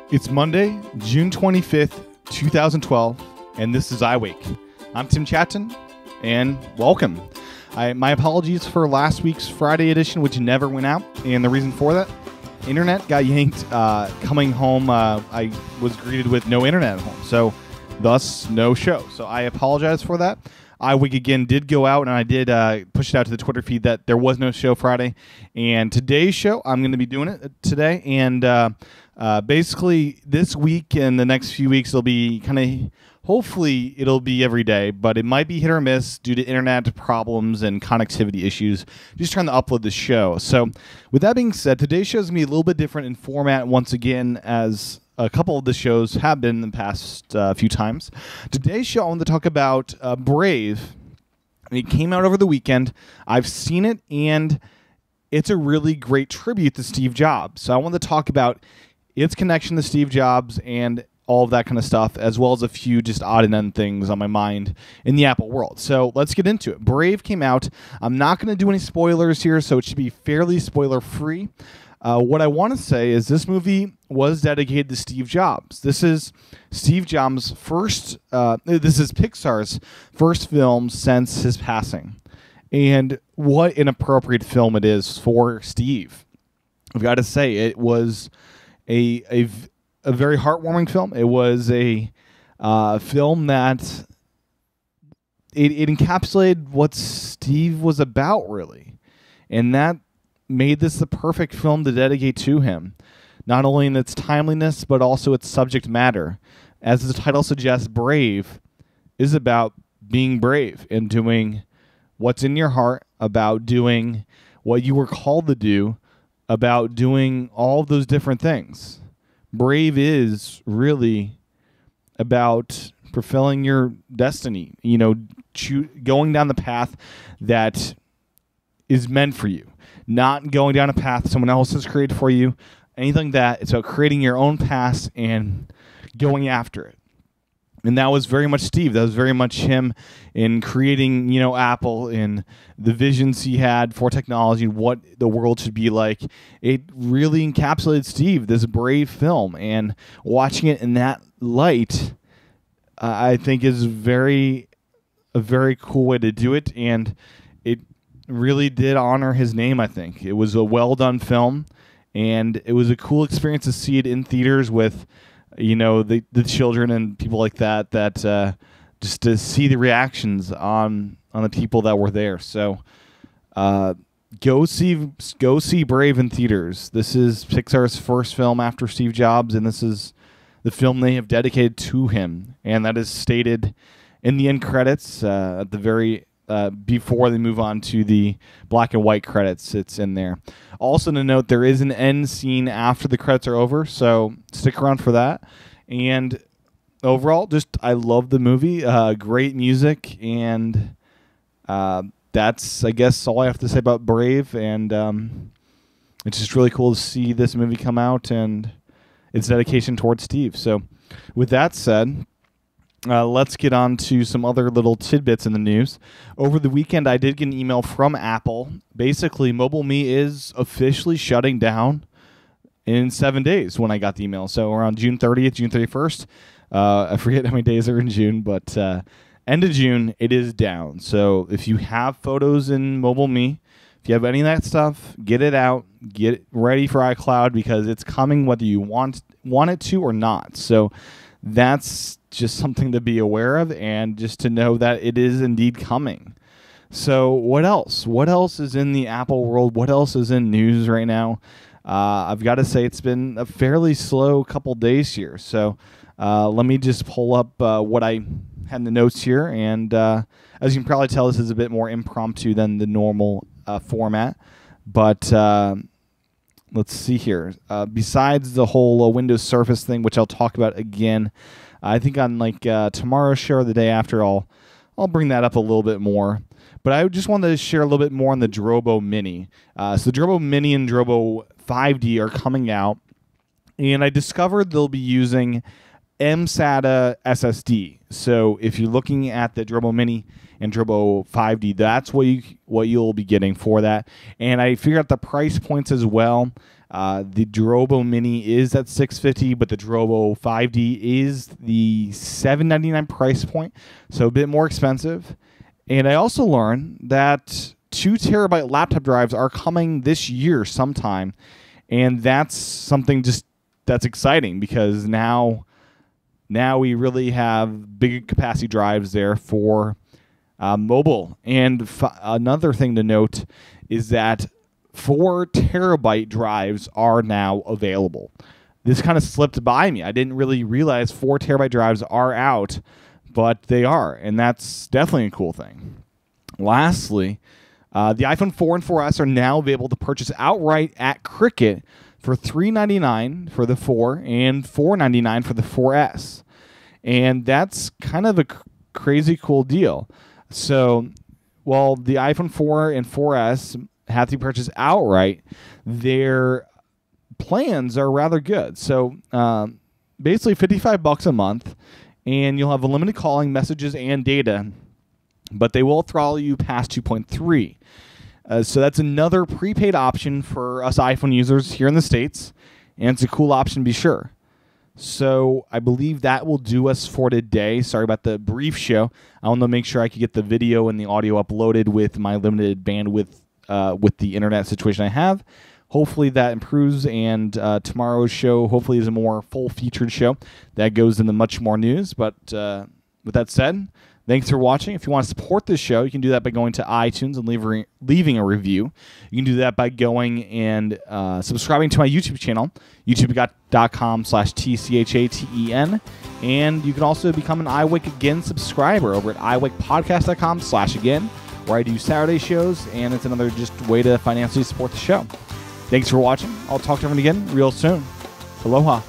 It's Monday, June 25th, 2012, and this is iWake. I'm Tim Chaten, and welcome. My apologies for last week's Friday edition, which never went out, and the reason for that, internet got yanked. Coming home, I was greeted with no internet at home, so thus no show. So I apologize for that. iWake again did go out, and I did push it out to the Twitter feed that there was no show Friday. And today's show, I'm going to be doing it today. And basically, this week and the next few weeks, it'll be kind of, hopefully, it'll be every day. But it might be hit or miss due to internet problems and connectivity issues. Just trying to upload the show. So with that being said, today's show is going to be a little bit different in format once again, as a couple of the shows have been in the past few times. Today's show, I want to talk about Brave. It came out over the weekend. I've seen it, and it's a really great tribute to Steve Jobs. So I want to talk about its connection to Steve Jobs and all of that kind of stuff, as well as a few just odd and end things on my mind in the Apple world. So let's get into it. Brave came out. I'm not going to do any spoilers here, so it should be fairly spoiler-free. What I want to say is this movie was dedicated to Steve Jobs. This is Steve Jobs' first, this is Pixar's first film since his passing. And what an appropriate film it is for Steve. I've got to say, it was a very heartwarming film. It was a film that it encapsulated what Steve was about, really. And that made this the perfect film to dedicate to him, not only in its timeliness, but also its subject matter. As the title suggests, Brave is about being brave and doing what's in your heart, about doing what you were called to do, about doing all of those different things. Brave is really about fulfilling your destiny, going down the path that is meant for you. Not going down a path someone else has created for you, anything like that. It's about creating your own path and going after it. And that was very much Steve. That was very much him in creating, Apple and the visions he had for technology, what the world should be like. It really encapsulated Steve, this brave film. And watching it in that light, I think is a very cool way to do it. And it really did honor his name, I think. It was a well-done film, and it was a cool experience to see it in theaters with, the children and people like that, just to see the reactions on the people that were there. So go see Brave in theaters. This is Pixar's first film after Steve Jobs, and this is the film they have dedicated to him. And that is stated in the end credits at the very before they move on to the black and white credits. It's in there. Also to note, there is an end scene after the credits are over, so stick around for that. And overall, I love the movie. Great music, and that's, I guess, all I have to say about Brave. And it's just really cool to see this movie come out and its dedication towards Steve. So with that said, let's get on to some other little tidbits in the news. Over the weekend, I did get an email from Apple. Basically, MobileMe is officially shutting down in 7 days when I got the email. So around June 30th, June 31st. I forget how many days are in June, but end of June, it is down. So if you have photos in MobileMe, if you have any of that stuff, get it out. Get it ready for iCloud, because it's coming whether you want it to or not. So that's just something to be aware of, and just to know that it is indeed coming. So what else? What else is in the Apple world? What else is in news right now? I've got to say it's been a fairly slow couple days here. So let me just pull up what I had in the notes here. And as you can probably tell, this is a bit more impromptu than the normal format. But let's see here. Besides the whole Windows Surface thing, which I'll talk about again, I think on tomorrow's show or the day after, I'll bring that up a little bit more. But I just wanted to share a little bit more on the Drobo Mini. So the Drobo Mini and Drobo 5D are coming out, and I discovered they'll be using mSATA SSD. So if you're looking at the Drobo Mini and Drobo 5D, that's what you'll be getting for that. And I figured out the price points as well. The Drobo Mini is at $650, but the Drobo 5D is the $799 price point, so a bit more expensive. And I also learned that 2 terabyte laptop drives are coming this year sometime, and that's something that's exciting because now we really have big capacity drives there for mobile. And another thing to note is that 4 terabyte drives are now available. This kind of slipped by me. I didn't really realize 4 terabyte drives are out, but they are, and that's definitely a cool thing. Lastly, the iPhone 4 and 4S are now available to purchase outright at Cricket for $399 for the 4 and $499 for the 4S. And that's kind of a crazy cool deal. So, while the iPhone 4 and 4S have to be purchased outright, their plans are rather good. So, basically $55 a month, and you'll have unlimited calling, messages, and data, but they will throttle you past 2.3. So that's another prepaid option for us iPhone users here in the States, and it's a cool option to be sure. So I believe that will do us for today. Sorry about the brief show. I want to make sure I could get the video and the audio uploaded with my limited bandwidth with the internet situation I have. Hopefully that improves, and tomorrow's show hopefully is a more full-featured show that goes into much more news. But with that said, thanks for watching. If you want to support this show, you can do that by going to iTunes and leaving a review. You can do that by going and subscribing to my YouTube channel, youtube.com/TCHATEN. And you can also become an iWake Again subscriber over at iWakePodcast.com/again, where I do Saturday shows, and it's another just way to financially support the show. Thanks for watching. I'll talk to everyone again real soon. Aloha.